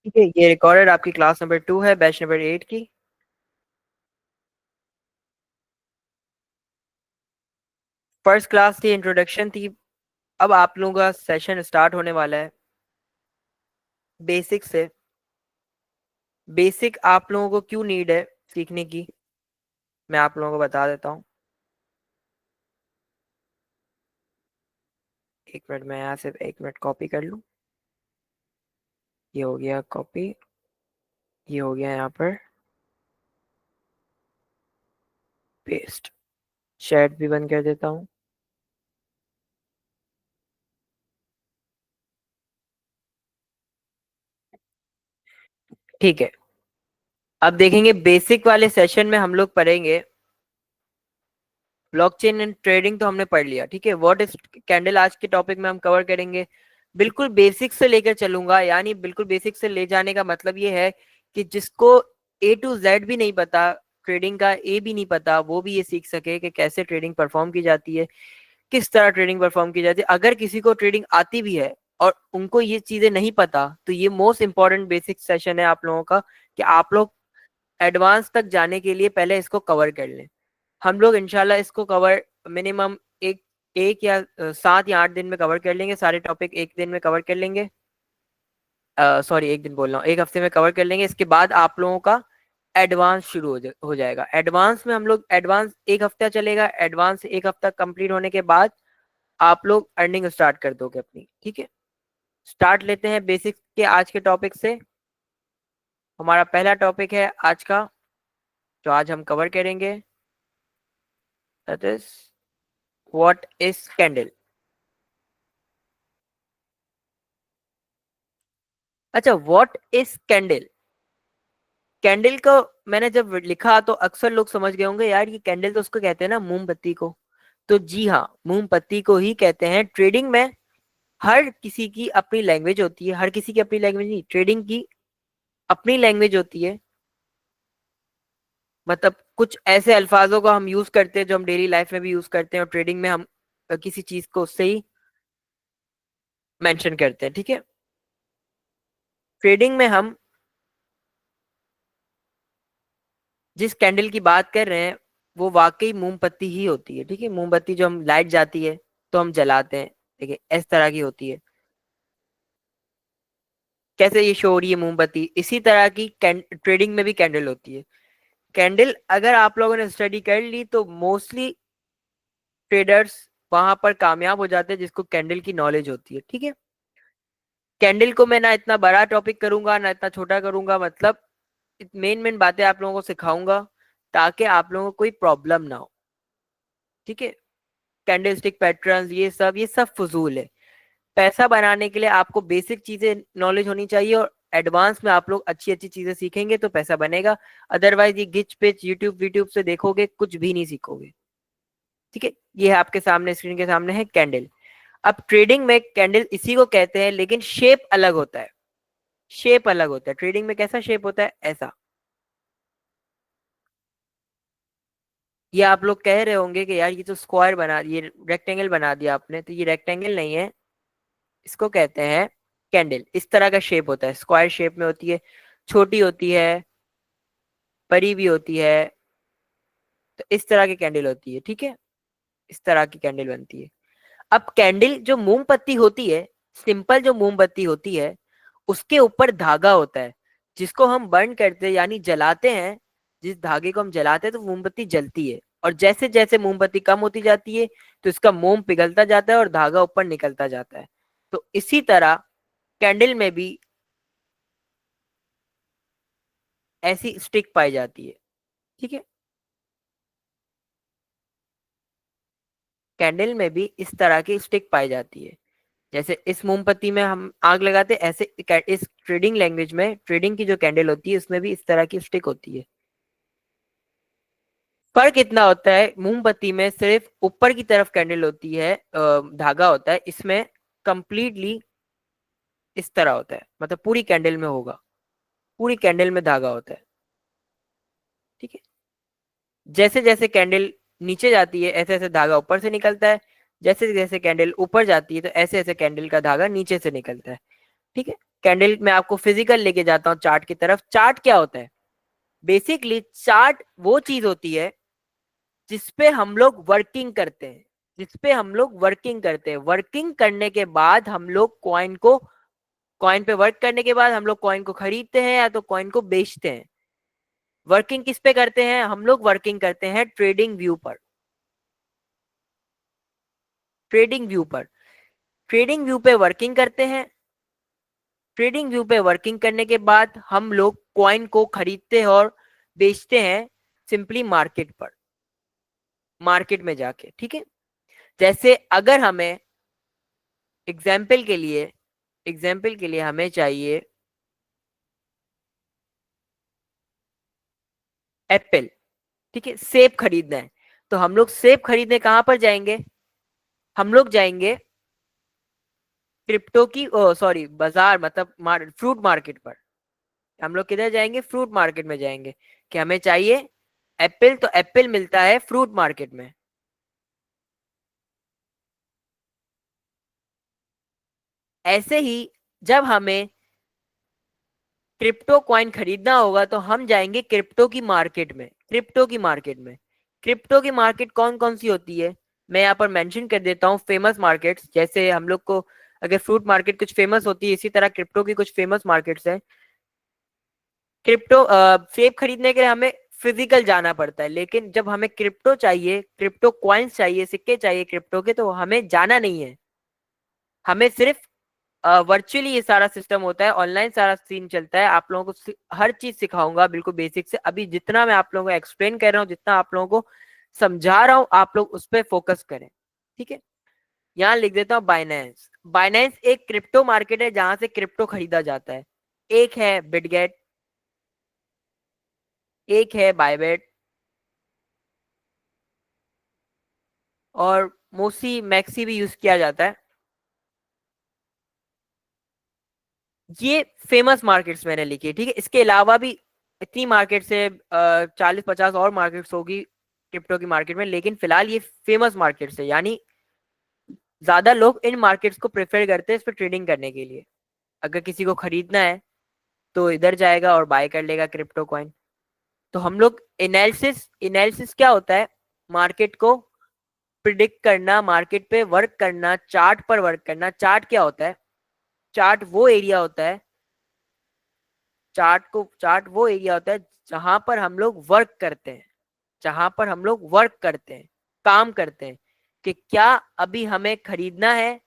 ठीक है, ये रिकॉर्डेड आपकी क्लास नंबर 2 है, बैच नंबर 8 की। फर्स्ट क्लास थी, इंट्रोडक्शन थी। अब आप लोगों का सेशन स्टार्ट होने वाला है बेसिक से। बेसिक आप लोगों को क्यों नीड है सीखने की, मैं आप लोगों को बता देता हूँ। एक मिनट, मैं यहाँ से एक मिनट कॉपी कर लूँ। ये हो गया कॉपी, ये हो गया यहाँ पर पेस्ट। चैट भी बंद कर देता हूँ। ठीक है, अब देखेंगे बेसिक वाले सेशन में हम लोग पढ़ेंगे ब्लॉकचेन एंड ट्रेडिंग। तो हमने पढ़ लिया, ठीक है। व्हाट इज कैंडल आज के टॉपिक में हम कवर करेंगे। बिल्कुल बेसिक से लेकर चलूंगा, यानी बिल्कुल बेसिक से ले जाने का मतलब ये है कि जिसको ए टू जेड भी नहीं पता, ट्रेडिंग का ए भी नहीं पता, वो भी ये सीख सके कि कैसे ट्रेडिंग परफॉर्म की जाती है, किस तरह ट्रेडिंग परफॉर्म की जाती है। अगर किसी को ट्रेडिंग आती भी है और उनको ये चीजें नहीं पता, तो ये मोस्ट इंपॉर्टेंट बेसिक सेशन है आप लोगों का, कि आप लोग एडवांस तक जाने के लिए पहले इसको कवर कर लें। हम लोग इंशाल्लाह इसको कवर मिनिमम एक एक या 7 या 8 दिन में कवर कर लेंगे। सारे टॉपिक एक दिन में कवर कर लेंगे। सॉरी, एक दिन बोल रहा हूँ, एक हफ्ते में कवर कर लेंगे। इसके बाद आप लोगों का एडवांस शुरू हो जाएगा। एडवांस में हम लोग, एडवांस एक हफ्ता चलेगा। एडवांस एक हफ्ता कंप्लीट होने के बाद आप लोग अर्निंग स्टार्ट कर दोगे अपनी, ठीक है। स्टार्ट लेते हैं बेसिक के आज के टॉपिक से। हमारा पहला टॉपिक है आज का, जो आज हम कवर करेंगे, that is what is candle. अच्छा, व्हाट इज कैंडल। कैंडल को मैंने जब लिखा तो अक्सर लोग समझ गए होंगे, यार ये कैंडल तो उसको कहते हैं ना, मोमबत्ती को। तो जी हाँ, मोमबत्ती को ही कहते हैं। ट्रेडिंग में हर किसी की अपनी लैंग्वेज होती है। हर किसी की अपनी लैंग्वेज नहीं, ट्रेडिंग की अपनी लैंग्वेज होती है। मतलब कुछ ऐसे अल्फाजों को हम यूज करते हैं जो हम डेली लाइफ में भी यूज करते हैं, और ट्रेडिंग में हम किसी चीज को उससे ही मेंशन करते हैं, ठीक है। ट्रेडिंग में हम जिस कैंडल की बात कर रहे हैं वो वाकई मोमबत्ती ही होती है, ठीक है। मोमबत्ती जो हम लाइट जाती है तो हम जलाते हैं, ठीक है, इस तरह की होती है। कैसे ये शो हो रही है मोमबत्ती, इसी तरह की ट्रेडिंग में भी कैंडल होती है। कैंडल अगर आप लोगों ने स्टडी कर ली तो मोस्टली ट्रेडर्स वहां पर कामयाब हो जाते हैं जिसको कैंडल की नॉलेज होती है, ठीक है। कैंडल को मैं ना इतना बड़ा टॉपिक करूंगा ना इतना छोटा करूंगा, मतलब मेन मेन बातें आप लोगों को सिखाऊंगा ताकि आप लोगों को कोई प्रॉब्लम ना हो, ठीक है। कैंडलस्टिक पैटर्न्स ये सब फजूल है। पैसा बनाने के लिए आपको बेसिक चीजें नॉलेज होनी चाहिए, और एडवांस में आप लोग अच्छी अच्छी चीजें सीखेंगे तो पैसा बनेगा। अदरवाइज ये गिच पिच यूट्यूब वीट्यूब से देखोगे कुछ भी नहीं सीखोगे, ठीक है। ये है आपके सामने, स्क्रीन के सामने है कैंडल। अब ट्रेडिंग में कैंडल इसी को कहते हैं, लेकिन शेप अलग होता है। शेप अलग होता है ट्रेडिंग में। कैसा शेप होता है, ऐसा। ये आप लोग कह रहे होंगे कि यार ये तो स्क्वायर बना, ये रेक्टेंगल बना दिया आपने, तो ये रेक्टेंगल नहीं है, इसको कहते हैं कैंडल। इस तरह का शेप होता है, स्क्वायर शेप में होती है, छोटी होती है, बड़ी भी होती है। तो इस तरह की कैंडल होती है, ठीक है। इस तरह की कैंडल बनती है। अब कैंडल जो मोमबत्ती होती है, सिंपल जो मोमबत्ती होती है, उसके ऊपर धागा होता है जिसको हम बर्न करते हैं, यानी जलाते हैं। जिस धागे को हम जलाते हैं तो मोमबत्ती जलती है, और जैसे जैसे मोमबत्ती कम होती जाती है तो इसका मोम पिघलता जाता है और धागा ऊपर निकलता जाता है। तो इसी तरह कैंडल में भी ऐसी स्टिक पाई जाती है, ठीक है। कैंडल में भी इस तरह की स्टिक पाई जाती है। जैसे इस मोमबत्ती में हम आग लगाते हैं, ऐसे इस ट्रेडिंग लैंग्वेज में, ट्रेडिंग की जो कैंडल होती है उसमें भी इस तरह की स्टिक होती है। फर्क इतना होता है, मोमबत्ती में सिर्फ ऊपर की तरफ कैंडल होती है, धागा होता है। इसमें कंप्लीटली इस तरह होता है, मतलब पूरी कैंडल में होगा, पूरी कैंडल में धागा होता है, ठीक है। जैसे जैसे कैंडल नीचे जाती है ऐसे ऐसे धागा ऊपर से निकलता है, जैसे जैसे कैंडल ऊपर जाती है तो ऐसे ऐसे कैंडल का धागा नीचे से निकलता है, ठीक है। कैंडल में आपको फिजिकल लेके जाता हूँ चार्ट की तरफ। चार्ट क्या होता है? बेसिकली चार्ट वो चीज होती है जिसपे हम लोग वर्किंग करते हैं, जिसपे हम लोग वर्किंग करते हैं। वर्किंग करने के बाद हम लोग कॉइन पे वर्क करने के बाद हम लोग कॉइन को खरीदते हैं या तो कॉइन को बेचते हैं। वर्किंग किस पे करते हैं? हम लोग वर्किंग करते हैं ट्रेडिंग व्यू पर। ट्रेडिंग व्यू पर, ट्रेडिंग व्यू पे वर्किंग करते हैं। ट्रेडिंग व्यू पे वर्किंग करने के बाद हम लोग कॉइन को खरीदते हैं और बेचते हैं सिंपली मार्केट पर, मार्केट में जाके। ठीक है, जैसे अगर हमें एग्जाम्पल के लिए हमें चाहिए एप्पल, ठीक है, सेब खरीदना है, तो हम लोग सेब खरीदने कहां पर जाएंगे? हम लोग जाएंगे क्रिप्टो की सॉरी बाजार मतलब फ्रूट मार्केट पर। हम लोग किधर जाएंगे? फ्रूट मार्केट में जाएंगे कि हमें चाहिए एप्पल, तो एप्पल मिलता है फ्रूट मार्केट में। ऐसे ही जब हमें क्रिप्टो कॉइन खरीदना होगा तो हम जाएंगे क्रिप्टो की मार्केट में। क्रिप्टो की मार्केट कौन कौन सी होती है मैं यहाँ पर मेंशन कर देता हूँ। फेमस मार्केट्स, जैसे हम लोग को अगर फ्रूट मार्केट कुछ फेमस होती है, इसी तरह क्रिप्टो की कुछ फेमस मार्केट्स हैं। क्रिप्टो सेब खरीदने के लिए हमें फिजिकल जाना पड़ता है, लेकिन जब हमें क्रिप्टो चाहिए, क्रिप्टो कॉइन्स चाहिए, सिक्के चाहिए क्रिप्टो के, तो हमें जाना नहीं है। हमें सिर्फ वर्चुअली ये सारा सिस्टम होता है, ऑनलाइन सारा सीन चलता है। आप लोगों को हर चीज सिखाऊंगा बिल्कुल बेसिक से। अभी जितना मैं आप लोगों को एक्सप्लेन कर रहा हूँ, जितना आप लोगों को समझा रहा हूँ, आप लोग उस पर फोकस करें। ठीक है, यहाँ लिख देता हूँ बाइनेंस। बाइनेंस एक क्रिप्टो मार्केट है जहां से क्रिप्टो खरीदा जाता है। एक है बिटगेट, एक है बायबेट, और मोसी मैक्सी भी यूज किया जाता है। ये फेमस मार्केट्स मैंने लिखी है। ठीक है, इसके अलावा भी इतनी मार्केट से 40-50 और मार्केट्स होगी क्रिप्टो की मार्केट में, लेकिन फिलहाल ये फेमस मार्केट्स है, यानी ज्यादा लोग इन मार्केट्स को प्रेफर करते हैं इस पर ट्रेडिंग करने के लिए। अगर किसी को खरीदना है तो इधर जाएगा और बाय कर लेगा क्रिप्टो कॉइन। तो हम लोग एनालिसिस एनालिसिस क्या होता है? मार्केट को प्रिडिक्ट करना, मार्केट पे वर्क करना, चार्ट पर वर्क करना। चार्ट क्या होता है? चार्ट वो एरिया होता है, चार्ट वो एरिया होता है जहां पर हम लोग वर्क करते हैं, जहां पर हम लोग वर्क करते हैं, काम करते हैं कि क्या अभी हमें खरीदना है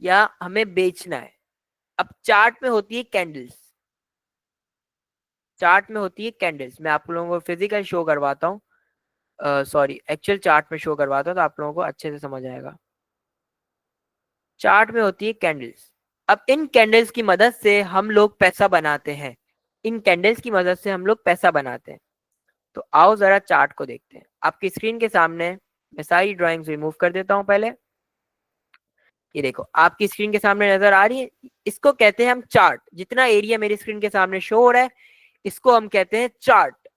या हमें बेचना है। अब चार्ट में होती है कैंडल्स, चार्ट में होती है कैंडल्स। मैं आप लोगों को फिजिकल शो करवाता हूँ, सॉरी एक्चुअल चार्ट में शो करवाता हूँ तो आप लोगों को अच्छे से समझ आएगा। चार्ट में होती है कैंडल्स। अब इन कैंडल्स की मदद से हम लोग पैसा बनाते हैं, इन कैंडल्स की मदद से हम लोग पैसा बनाते हैं। तो आओ जरा चार्ट को देखते हैं। आपकी स्क्रीन के सामने मैं सारी ड्राइंग्स रिमूव कर देता हूं पहले। ये देखो आपकी स्क्रीन के सामने नजर आ रही है, इसको कहते हैं हम चार्ट। जितना एरिया मेरी स्क्रीन के सामने शो हो रहा है इसको हम कहते हैं चार्ट।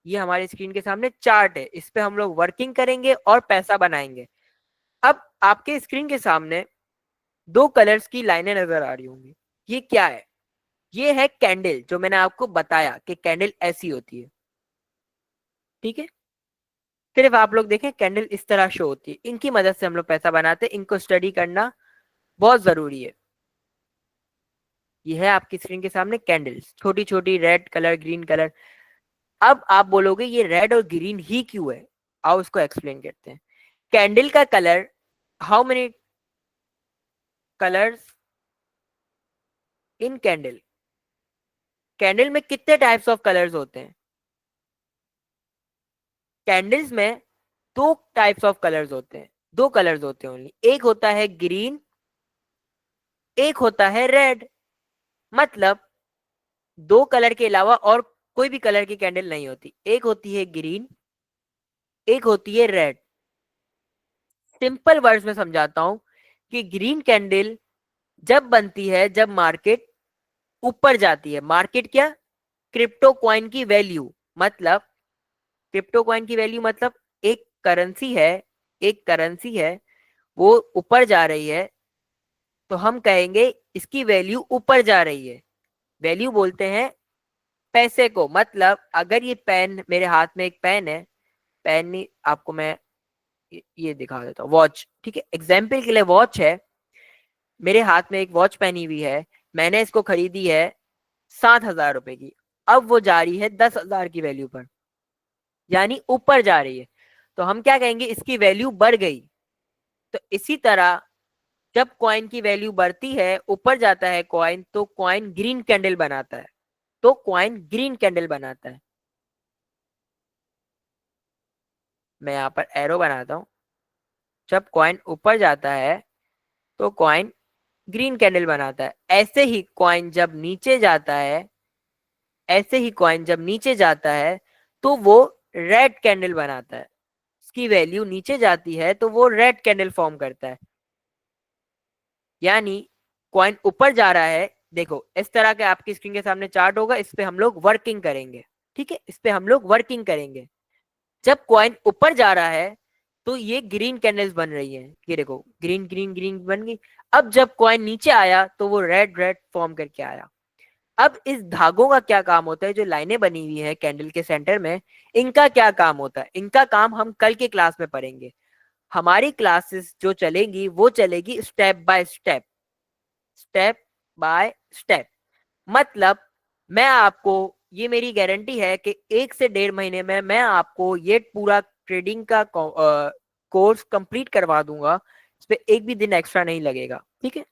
ये हमारी स्क्रीन के सामने चार्ट है, इस पे हम लोग वर्किंग करेंगे और पैसा बनाएंगे। अब आपके स्क्रीन के सामने दो कलर्स की लाइनें नजर आ रही होंगी। ये क्या है? ये है कैंडल, जो मैंने आपको बताया कि कैंडल ऐसी होती है। ठीक है, सिर्फ आप लोग देखें कैंडल इस तरह शो होती है, इनकी मदद से हम लोग पैसा बनाते हैं। इनको स्टडी करना बहुत जरूरी है। ये है आपकी स्क्रीन के सामने कैंडल्स, छोटी छोटी, रेड कलर, ग्रीन कलर। अब आप बोलोगे ये रेड और ग्रीन ही क्यों है? आओ इसको एक्सप्लेन करते हैं। कैंडल का colour, how many colours in candle? Candle में कितने टाइप्स ऑफ कलर्स होते हैं? कैंडल्स में दो टाइप्स ऑफ कलर्स होते हैं, दो कलर्स होते हैं ओनली। एक होता है ग्रीन, एक होता है रेड। मतलब दो कलर के अलावा और कोई भी कलर की कैंडल नहीं होती। एक होती है ग्रीन, एक होती है रेड। सिंपल वर्ड्स में समझाता हूं कि ग्रीन कैंडल जब बनती है जब मार्केट ऊपर जाती है। मार्केट क्या? क्रिप्टो कॉइन की वैल्यू, मतलब क्रिप्टो कॉइन की वैल्यू मतलब एक करेंसी है, एक करेंसी है, वो ऊपर जा रही है तो हम कहेंगे इसकी वैल्यू ऊपर जा रही है। वैल्यू बोलते हैं पैसे को। मतलब अगर ये पेन, मेरे हाथ में एक पेन है, पेन नहीं, आपको मैं ये दिखा देता हूँ, वॉच, ठीक है, एग्जाम्पल के लिए वॉच है, मेरे हाथ में एक वॉच पहनी हुई है, मैंने इसको खरीदी है 7,000 रुपए की, अब वो जा रही है 10,000 की वैल्यू पर, यानी ऊपर जा रही है, तो हम क्या कहेंगे, इसकी वैल्यू बढ़ गई। तो इसी तरह जब कॉइन की वैल्यू बढ़ती है, ऊपर जाता है कॉइन, तो कॉइन ग्रीन कैंडल बनाता है, तो कॉइन ग्रीन कैंडल बनाता है। मैं यहाँ पर एरो बनाता हूं। जब कॉइन ऊपर जाता है तो कॉइन ग्रीन कैंडल बनाता है। ऐसे ही कॉइन जब नीचे जाता है, ऐसे ही कॉइन जब नीचे जाता है तो वो रेड कैंडल बनाता है। उसकी वैल्यू नीचे जाती है तो वो रेड कैंडल फॉर्म करता है। यानी कॉइन ऊपर जा रहा है, देखो इस तरह के आपकी स्क्रीन के सामने चार्ट होगा, इस पे हम लोग वर्किंग करेंगे, ठीक है, इस पे हम लोग वर्किंग करेंगे। जब कॉइन ऊपर जा रहा है तो ये ग्रीन कैंडल्स बन रही है, ये देखो ग्रीन ग्रीन ग्रीन बन गई। अब जब कॉइन नीचे आया तो वो रेड रेड फॉर्म करके आया। अब इस धागों का क्या काम होता है, जो लाइनें बनी हुई है कैंडल के सेंटर में, इनका क्या काम होता है, इनका काम हम कल के क्लास में पढ़ेंगे। हमारी क्लासेस जो चलेंगी वो चलेगी step by step, step by step. मतलब मैं आपको, ये मेरी गारंटी है कि 1 से 1.5 महीने में मैं आपको ये पूरा ट्रेडिंग का कोर्स कंप्लीट करवा दूंगा। इस पे एक भी दिन एक्स्ट्रा नहीं लगेगा, ठीक है।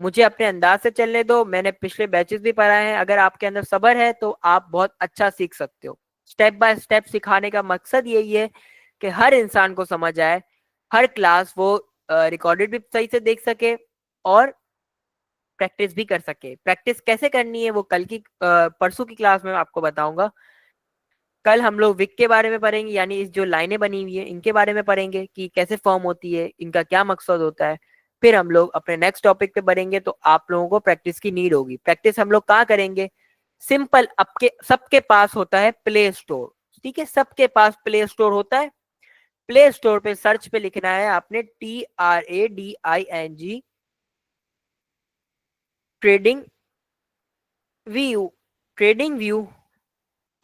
मुझे अपने अंदाज से चलने दो, मैंने पिछले बैचेस भी पढ़ाए हैं, अगर आपके अंदर सब्र है तो आप बहुत अच्छा सीख सकते हो। स्टेप बाय स्टेप सिखाने का मकसद यही है कि हर इंसान को समझ आए, हर क्लास वो रिकॉर्डेड भी सही से देख सके और प्रैक्टिस भी कर सके। प्रैक्टिस कैसे करनी है वो कल की परसों की क्लास में आपको बताऊंगा। कल हम लोग विक के बारे में पढ़ेंगे, यानी इस जो लाइनें बनी हुई है इनके बारे में पढ़ेंगे कि कैसे फॉर्म होती है, इनका क्या मकसद होता है। फिर हम लोग अपने नेक्स्ट टॉपिक पे बढ़ेंगे, तो आप लोगों को प्रैक्टिस की नीड होगी। प्रैक्टिस हम लोग कहाँ करेंगे, सिंपल, आपके सबके पास होता है प्ले स्टोर, ठीक है, सबके पास प्ले स्टोर होता है। प्ले स्टोर पे सर्च पे लिखना है आपने TRADING trading view. Trading view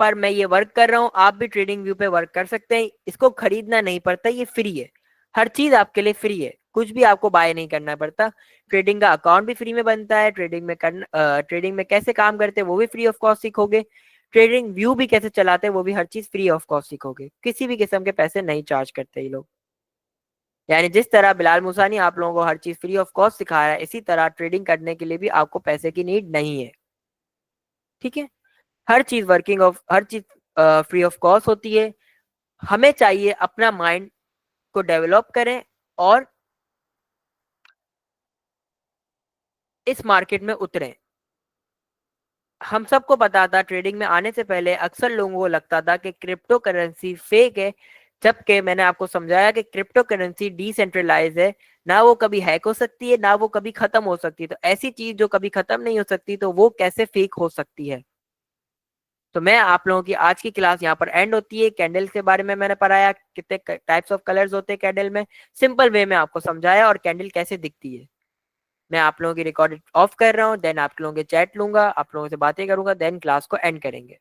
पर मैं ये वर्क कर रहा हूँ, आप भी ट्रेडिंग व्यू पे वर्क कर सकते हैं। इसको खरीदना नहीं पड़ता, ये फ्री है, हर चीज आपके लिए फ्री है, कुछ भी आपको बाय नहीं करना पड़ता। ट्रेडिंग का अकाउंट भी फ्री में बनता है, ट्रेडिंग में कैसे काम करते हैं वो भी फ्री ऑफ कॉस्ट सीखोगे, ट्रेडिंग व्यू भी कैसे चलाते हैं वो भी हर चीज फ्री ऑफ कॉस्ट सीखोगे। किसी भी किस्म के पैसे नहीं चार्ज करते ये लोग। यानी जिस तरह बिलाल मुसानी आप लोगों को हर चीज फ्री ऑफ कॉस्ट सिखा रहा है, इसी तरह ट्रेडिंग करने के लिए भी आपको पैसे की नीड नहीं है, ठीक है। हर चीज फ्री ऑफ कॉस्ट होती है। हमें चाहिए अपना माइंड को डेवलप करें और इस मार्केट में उतरें। हम सबको पता था, ट्रेडिंग में आने से पहले अक्सर लोगों को लगता था कि क्रिप्टो करेंसी फेक है, जबकि मैंने आपको समझाया कि क्रिप्टो करेंसी डिसेंट्रलाइज है, ना वो कभी हैक हो सकती है, ना वो कभी खत्म हो सकती है। तो ऐसी चीज जो कभी खत्म नहीं हो सकती, तो वो कैसे फेक हो सकती है। तो मैं आप लोगों की आज की क्लास यहाँ पर एंड होती है। कैंडल के बारे में मैंने पढ़ाया, कितने टाइप्स ऑफ कलर्स होते हैं कैंडल में, सिंपल वे में आपको समझाया, और कैंडल कैसे दिखती है। मैं आप लोगों की रिकॉर्ड ऑफ कर रहा हूँ, देन आप लोगों के चैट लूंगा, आप लोगों से बातें करूंगा, देन क्लास को एंड करेंगे।